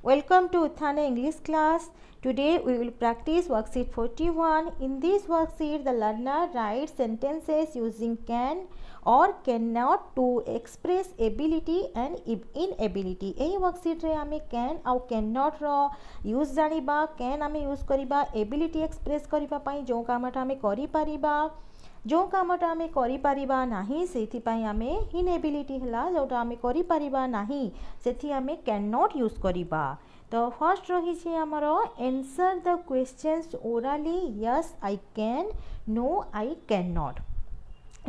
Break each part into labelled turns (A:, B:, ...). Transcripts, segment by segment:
A: Welcome to Uthana English class. Today we will practice worksheet 41. In this worksheet, the learner writes sentences using can or cannot to express ability and inability. यही worksheet रे आमे can और cannot row use जानिबा. can आमे use करिबा ability express करिबा पाई जो कामटा आमे करि परिबा. जो कामटा आमे करि परिबा नाही सेथि पाई आमे इनएबिलिटी हला जोटा आमे करि परिबा नाही सेथि आमे कैन नॉट यूज करिबा. तो फर्स्ट रही छे हमरो answer the questions orally. Yes I can, no I can not.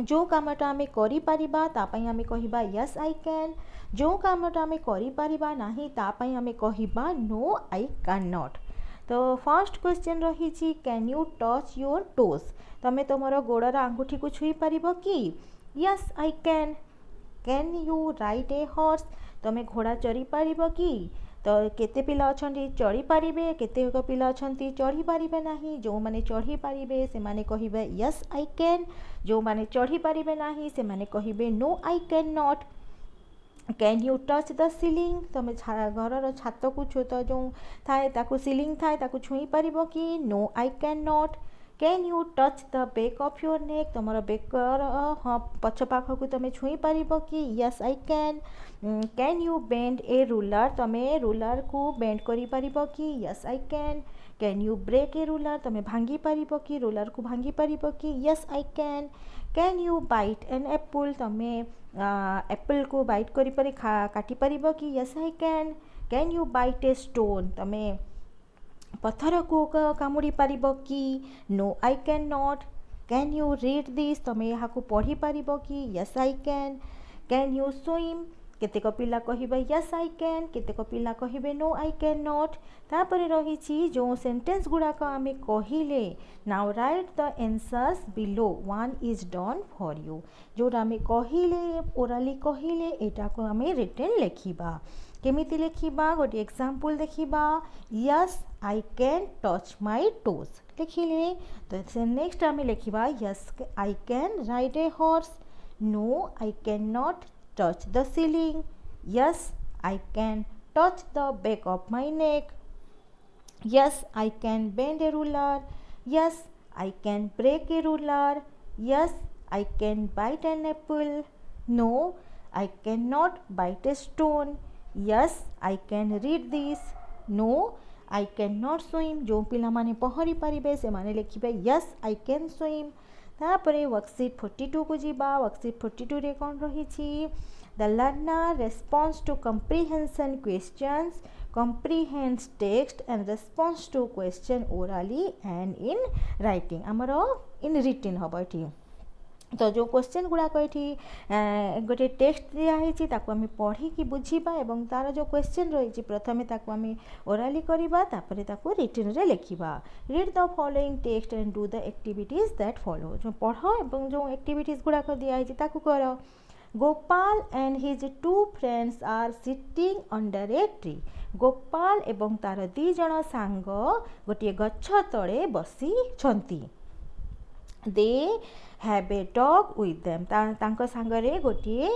A: जो कामटा आमे करि परिबा ता पई आमे कहिबा यस आई कैन. जो कामटा आमे करि परिबा नाही ता पई आमे कहिबा नो आई कैन नॉट. तो फर्स्ट क्वेश्चन रही छी can you touch your toes. तमे तुमरो गोड़र आंगुठी को छुई परिबो कि? Yes I can. Can you ride a horse. तमे घोड़ा चढ़ी परिबो कि? तो केते पिला अछंती चढ़ी पारिबे, केते पिला अछंती चढ़ी पारिबे नाही. जो माने चढ़ी पारिबे से माने कहिबे यस आई कैन. जो माने चढ़ी पारिबे नाही से माने कहिबे no I can not. Can you touch the ceiling. तुम घर छात को छूत जो थाए ताकू सीलिंग थाए ताकू छुई पारिबो कि? No I can not. Can you touch the back of your neck. तुमर बेकर हाँ पछ पाख को तुम छुई पारिबो कि? Yes I can. Can you bend a ruler. तुमे रूलर को बेंड करि पारिबो कि? Yes I can. Can you break a ruler. तुमे भांगी पारिबो कि? रूलर को भांगी पारिबो कि? Yes I can. Can you bite an apple. तुमे एप्पल को बाइट करि पारि काटी पारिबो कि? Yes I can. Can you bite a stone. तुमे पत्थर को कामुड़ी पारिबो कि? No I can not. Can you read this. तुमे यहाँ को पढ़ी पारिबो कि? Yes I can. Can you swim. केतेक पिला कहिबे यस आई कैन, केतेक पिला कहिबे नो आई कैन नॉट. तापरे रही छी जो सेंटेंस गुड़ाक आमे कहिले. Now right the answers below. One is done for you. जोटा आमे कहिले ओरली कहिले एटा को आमे रिटन लेखिबा. केमिति लेखिबा गोटे एग्जांपल देखिबा. Yes I can touch my toes लिखिले. तो नेक्स्ट आमे लेखिबा yes I can ride a horse. No I can not touch the ceiling. Yes, I can touch the back of my neck. Yes, I can bend a ruler. Yes, I can break a ruler. Yes, I can bite an apple. No, I cannot bite a stone. Yes, I can read this. No, I cannot swim. जो पिला माने पहरी पारिबे से माने लिखिबे yes I can swim. तापरे worksheet 42 को जीवा. वर्कशीट 42 रे कौन रही छी? The learner response to comprehension questions, comprehends text and responds to question orally and in writing. आमर इन रिटिन हम ये. तो जो क्वेश्चन गुड़ाक ये गोटे टेक्स्ट दिखाई ताको आम पढ़ी कि बुझीबा एवं तार जो क्वेश्चन रही प्रथमे ताको आम ओराली करबा तापरे ताको रिटन रे लिखिबा. Read the following text and do the activities that follow. जो पढ़ एवं जो एक्टिविटीज गुड़ाक दिखाई ताको कर. Gopal and his two friends are sitting under a tree. Gopal एवं तार दी जण सांग गोटे गछ तले बसी छंती. They have a dog with them. तांको सांगरे गोटे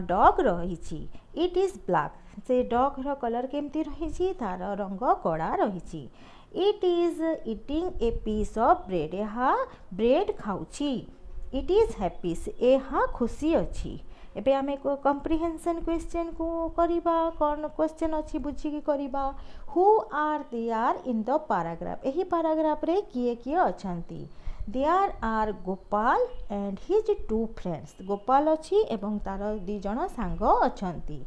A: डॉग रही. It is black. से डॉग रो कलर केमती रही? तार रंग कड़ा रही. It is eating a piece of bread. यहाँ ब्रेड खाऊची. It is happy. यहाँ खुशी अच्छी. एबे आमे कंप्रिहेंशन क्वेश्चन को करिबा. कौन क्वेश्चन अच्छी बुझी करिबा. Who are they are in the paragraph. यही पैराग्राफ रे किए किए अछंती? There are Gopal and his two friends. Gopal अच्छी एवं तार दी जण सांग अछंती.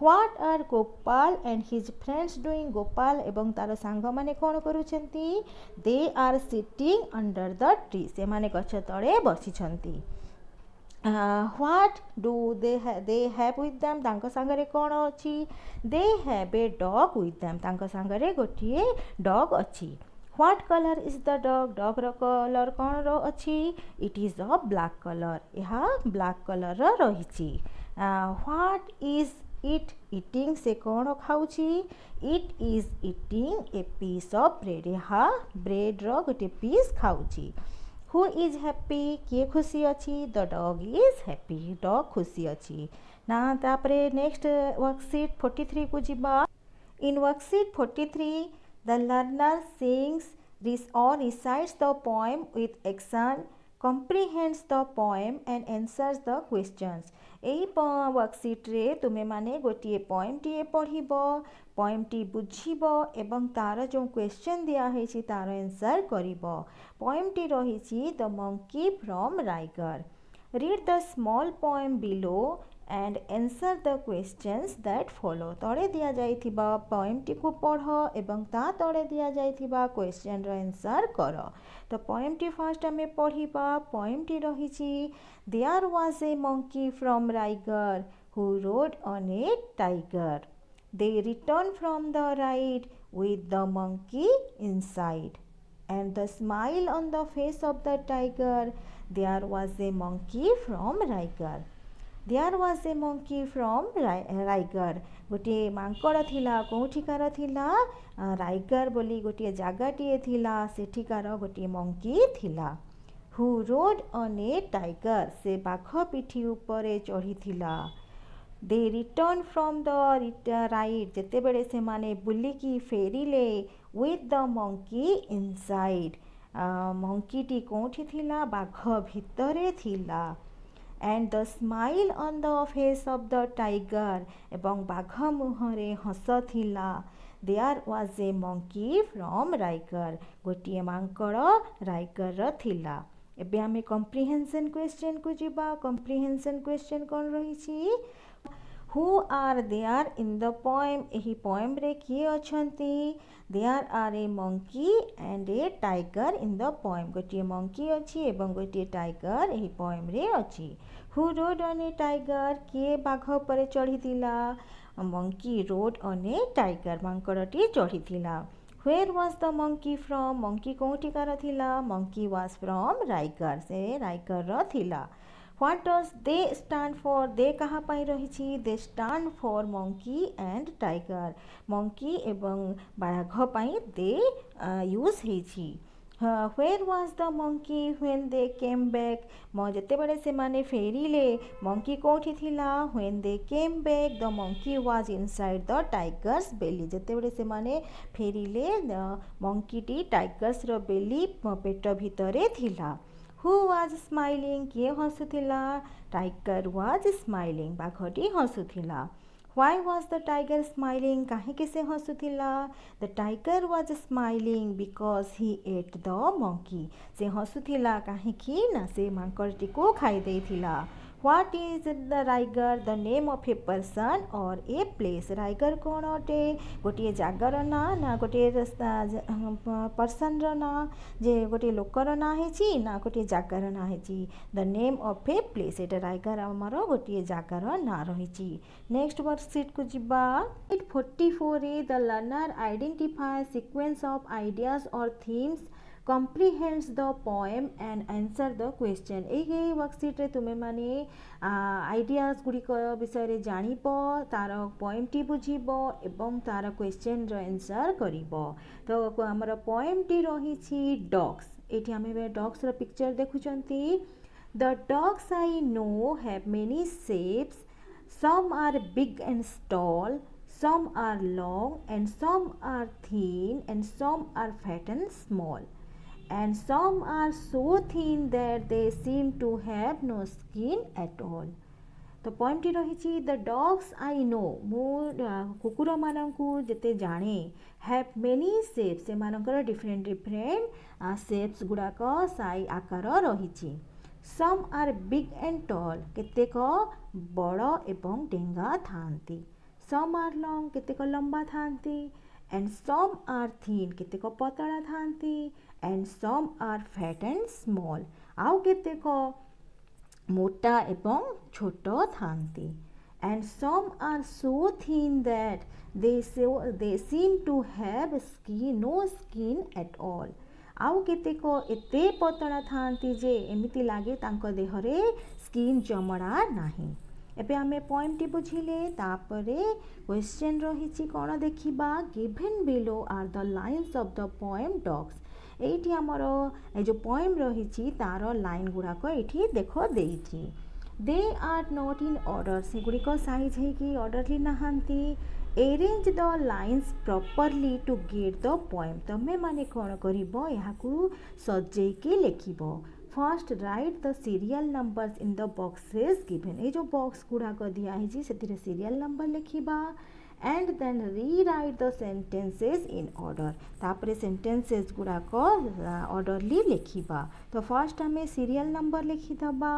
A: What are Gopal and his friends doing. Gopal एवं तार सांग माने कौन करूछंती? They are sitting under the tree. से माने गछ तळे बसी छंती. What do they have with them. तांको सांगरे कौन अच्छी? They have a dog with them. तांको सांगरे गोटिए डॉग अच्छी. What colour is the dog. Dog रो कलर कौन रो अच्छी? It is a black colour. यहाँ ब्लैक कलर रही. What is it eating. से कौन खाऊची? It is eating a piece of bread. यहाँ ब्रेड रो गोटे पीस खाऊची. Who is happy. किए खुशी अच्छी? The dog is happy. Dog खुशी अच्छी ना. तापरे नेक्स्ट वर्कशीट 43 को जीवा. In worksheet 43, the learner sings or recites the poem with action, comprehends the poem and answers the questions. এই ওয়ার্কশিটরে ତୁମେ ମାନେ ଗୋଟିଏ ପଏମଟିଏ ପଢ଼ିବ, ପଏମଟି ବୁଝିବ ଏବଂ ତାର ଯେଉଁ କ୍ୱେଶ୍ଚନ୍ ଦିଆହେଇଛି ତାର ଆନ୍ସର୍ କରିବ। ପଏମଟି ରହିଛି the monkey from Raigad. Read the small poem below and answer the questions that follow. ତଳେ ଦିଆଯାଇଥିବା ପଏମଟିକୁ ପଢ଼ ଏବଂ ତା ତଳେ ଦିଆଯାଇଥିବା କ୍ୱେଶ୍ଚନ୍ର ଆନ୍ସର୍ କର। ତ ପଏମଟି ଫାର୍ଷ୍ଟ ଆମେ ପଢ଼ିବା। ପଏମଟି ରହିଛି There was a monkey from Raigad who rode on a tiger. They returned from the ride with the monkey inside. And the smile on the face of the tiger. There was a monkey from Raigad. There was a monkey from Raigad. गोटे मांकड़ थिला कोठिकार थिला rigor बोली गोटे जगाटीए थिला सेठिकार गोटे monkey थिला। Who rode on a tiger से बाघ पिठी उपरे चढ़ी थिला। They returned from the ride जेते बेले से माने बुलिकी फेरिले with the monkey inside monkey T कोठी थिला बाघ भितरे थिला। And the smile on the face of the tiger एवं बाघ मुहरे हस थिला। There was a monkey from Raigad गोटिए मांकड़ राइगर थिला। एबे आमे कम्प्रिहेंशन क्वेश्चन को जिबा। कम्प्रिहेंशन क्वेश्चन कौन रही? Who are there in the poem? एही पोएम रे किए अछंती? There are a monkey and a tiger in the poem. गोटिए मंकी अछि एवं गोटिए टाइगर एही पोएम रे अछि। Who rode on a tiger? किए बाघ परे चढ़ी थिला? Monkey rode on a tiger मांकड़टी चढ़ी थिला। Where was the monkey from? monkey कोठिकार थिला? monkey was from Raigad से राइगर र थिला। What does they stand for? they कहाँ पाई रही? they stand for monkey and tiger monkey एवं बाघ पाई they यूज हेछि। Where was the monkey when they came back? जेते बेले से माने फेरिले monkey कोठी थिला? when they came back the monkey was inside the tiger's belly जेते बेले से माने फेरिले monkey टी टाइगर्स रो बेली पेट भितरे थिला। Who was smiling? किए हसुथिला? टाइगर was smiling बाघटी हसुथिला। Why was the tiger smiling? काहेकि से हसुथिला? The tiger was smiling because he ate the monkey से हसुथिला काहेकि ना से मांकड़टी को खाई देथिला। What is the Raigad? the name of a person or a place. Raigad कौन अटे? गोटे जगार ना ना गोटे पर्सन रो ना जे गोटे लोकर ना हेची ना गोटे जगार ना हेची। The name of a place Etah rigor आमर गोटे जगार ना रही। नेक्स्ट वर्कशीट को जिबा। 44 रे the learner identifies sequence of ideas or themes, comprehends the poem and answer the question. एही वर्कशीट रे तुमे माने आइडियाज गुड़िक विषय जानिब, तार पोएमटी बुझिब एवं तार क्वेश्चन रो आंसर करिब। तो हमर पोएमटी रहिछि डॉग्स। एठी हमें डॉग्स रो पिक्चर देखुचंती। The dogs I know have many shapes. Some are big and tall, some are long and some are thin and some are fat and small. And some are so thin that they seem to have no skin at all. तो पॉइंटटी रही the dogs I know मु कुकुर मानकु जेते जाने have many shapes से मानकर different different shapes गुड़ाक साई आकार रही। Some are big and tall केतेक बड़ एवं डेंगा थांती। सम आर लॉन्ग केतेक लंबा थांती। एंड सम आर थीन केतेक पतला थांती। And some are fat and small आउ केतेक मोटा एवं छोट थांती। And some are so thin that they seem to have skin no skin at all आउ केतेक एते पतला थांती जे एमिति लागे तांको देहरे स्किन चमड़ा नाही। एबे आमे पोएमटी बुझिले तापरे क्वेश्चन रहिछि कोन देखिबा। Given below are the lines of the poem dogs. एठी हमर ए जो पोएम रहिछि तार लाइन गुड़ाक एठी देखो देइछि। They are not in order से गुड़िक साइज है कि ऑर्डरली नहांती। Arrange the lines properly to get the poem तमे माने कौन करिबो याकू सजेकी लिखिबो first write the serial numbers in the boxes given ये जो बॉक्स गुड़ाक दिखाई से सीरियल नंबर लिखिबा and then rewrite the sentences in order तापरे सेंटेंसेस गुड़ाक ऑर्डरली लिखिबा तो फर्स्ट आम सीरियल नंबर लिखिदबा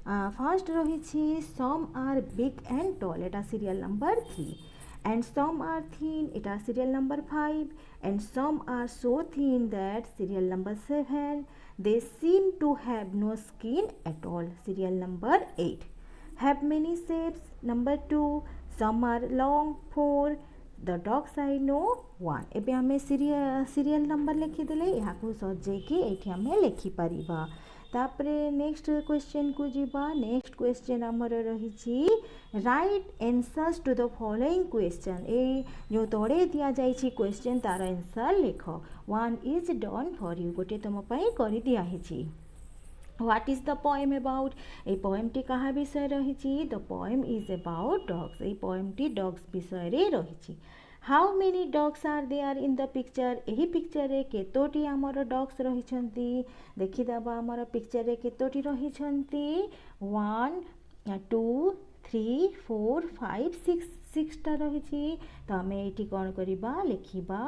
A: फर्स्ट रही some are big and tall एटा serial number 3 and some are thin it are serial number 5 and some are so thin that serial number 7 they seem to have no skin at all serial number 8 have many shapes number 2 some are long 4 the dogs I know 1 एबे हमें serial number लिखिदेले यहाँ को सजेकी एठी हमें लिखि परिबा तापरे next question को जीवा नेक्स्ट क्वेश्चन आमर रही write answers to the following question ए जो तड़े दि जाइए क्वेश्चन तार आंसर लिख one is done for you गोटे तुम कर दिखाई what is the poem about ए पोएम टी कहा विषय रही the poem is about dogs ए पोएम टी डॉग्स विषय रही how many dogs are there in the picture यही पिक्चर रे केतोटी आमर डॉग्स रही देखीदबा आमर पिक्चर रे केतोटी रही 1 2 3 4 5 6 टा रही तो आम ये कौन करवा लिखा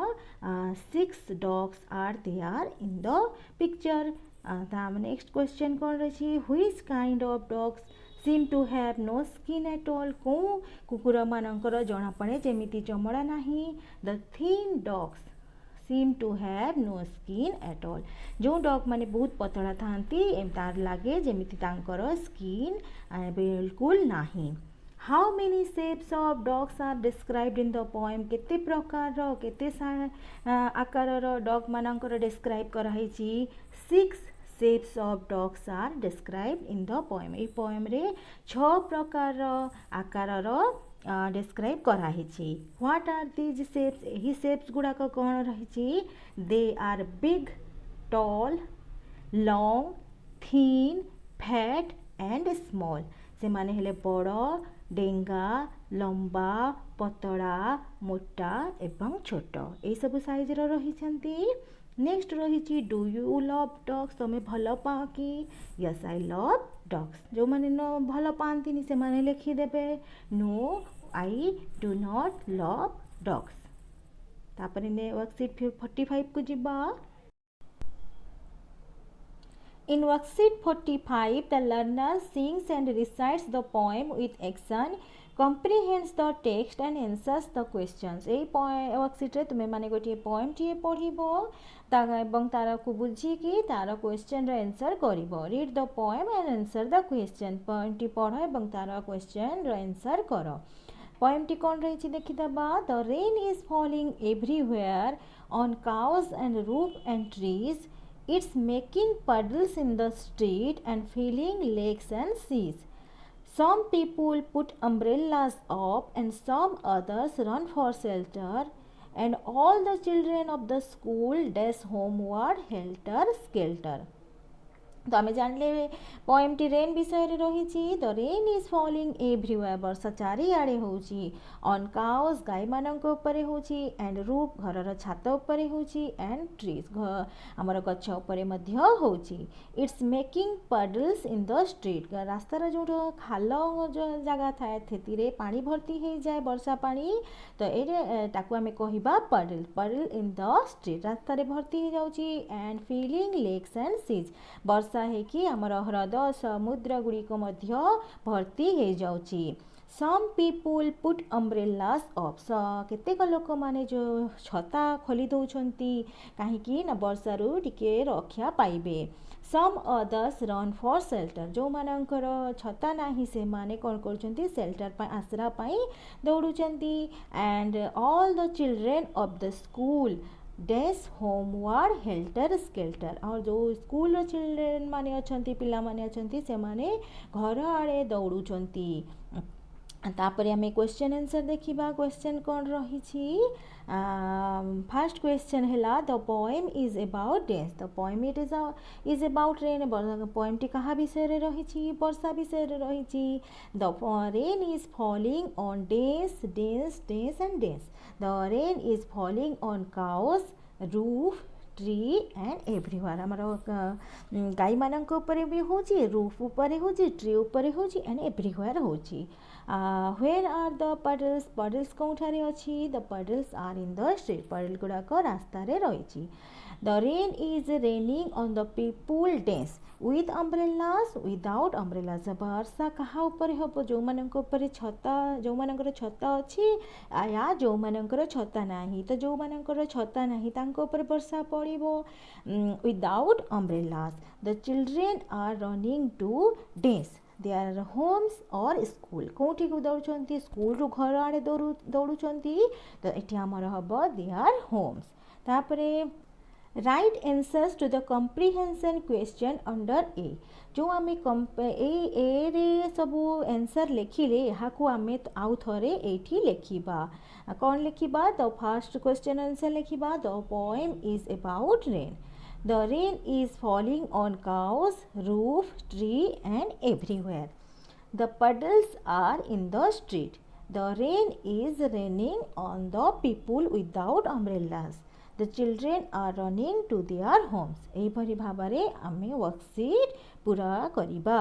A: 6 dogs are there in the picture next question कौन रही which kind of dogs seem to have no skin at all को कुकुर मानकर जना पड़े जमी चमड़ा नहीं the thin dogs seem to have no skin at all जो डॉग माने बहुत पतला था तार लगे जमी स्किन बिल्कुल नहीं how many shapes of dogs are described in the poem केते प्रकार केते आकार डॉग मानकर डिस्क्राइब कराई 6 shapes of dogs are describe in the poem ये पोएम रे 6 प्रकार आकार डिस्क्राइब कराई व्हाट आर दीज शेप्स यही शेप्स गुड़ाक कौन रही they are big tall long thin fat and small से माने हेले बड़ डेंगा लंबा पतला मोटा एवं छोट ये सब साइज रही नेक्स्ट रही डू यू लव डॉग्स तुम्हें भल पाओ कि यस आई लव डॉग्स जो मैंने भल पाती से माने लिखिदेवे no I do not love dogs तापर वर्कशीट 45 को जीवा In worksheet 45, the learner sings and recites the poem with action, comprehends the text and answers the questions. A worksheet रे तुमे माने गोटे पोएम टी पढ़िबो एवं तार को बुझिकी तार क्वेश्चन रो आंसर करिबो read the poem and answer the question poem टी पढ़ एवं तार क्वेश्चन रो आंसर कर पोएम टी कौन रही देखिदबा the rain is falling everywhere on cows and roof and trees It's making puddles in the street and filling lakes and seas. Some people put umbrellas up and some others run for shelter and all the children of the school dash homeward helter-skelter. तो आम जानले poem T rain विषय रही the rain is falling everywhere वर्षा चारिआडे होची on cause गाय मानक उपरे होची एंड रूफ घर छात उपरे होची एंड ट्रीज आमर गछ उपरे मध्य होची it's making puddles in the street रास्तार जो खाल जो जगह थाए थेतिरे पानी भर्ती हो जाए वर्षा पानी तो ये ताकू आम कहबा पडल पडल इन द स्ट्रीट रास्तार भर्ती हो जाउची and filling lakes and seas वर्षा है कि आमर ह्रद समुद्र गुड़िक भर्ती हो जाउची some people put umbrellas up केतेक लोक माने जो छता खोली दौरान कहीं वर्षारू टिके रक्षा पाइबे some others run for shelter जो मानकर छता नहीं से माने कौन कर शेल्टर आसरा दौड़ुचंती and all the children of the school dash homeward helter skelter और जो स्कूल चिल्ड्रेन माने अच्छा पिला माने अच्छा से माने घर आड़े दौड़ुचंती तापर आम क्वेश्चन आंसर देखा क्वेश्चन कौन रही फास्ट क्वेश्चन है the poem is about dens the poem is about rain poem टी क्या विषय रही वर्षा विषय रही the rain is falling on dens dens dens and dens the rain is falling on cows roof tree and everywhere आमर गाई मानक ऊपर भी होची रूफ ऊपर होची ट्री ऊपर होची एंड एवरीवेयर होची where are the puddles puddles Kothare अछि the puddles are in the street puddle गुड़ाक रास्ता रे रही the rain is raining on the people dance with umbrellas without umbrellas वर्षा कहा ऊपर हम जो मानक ऊपर छता जो मानकर छता अछि या जो मानकर छता नाही तो जो मानकर छता नाही तांको ऊपर वर्षा पड़िबो without umbrellas the children are running to dance their homes or school कोठी को दौड़ुचंती स्कूल रु घर आड़े दौड़ुचंती तो एठी हमर हबो their homes तापरे write answers to the comprehension question under A जो आम ए रे सबू आंसर लिखिले यहाँ आम आउ थे ये लिखा कौन लिखा द फर्स्ट क्वेश्चन आंसर लिखा the poem is about rain the rain is falling on cows roof tree and everywhere the puddles are in the street the rain is raining on the people without umbrellas the children are running to their homes एहिपरि भाव में आम worksheet पूरा करिबा।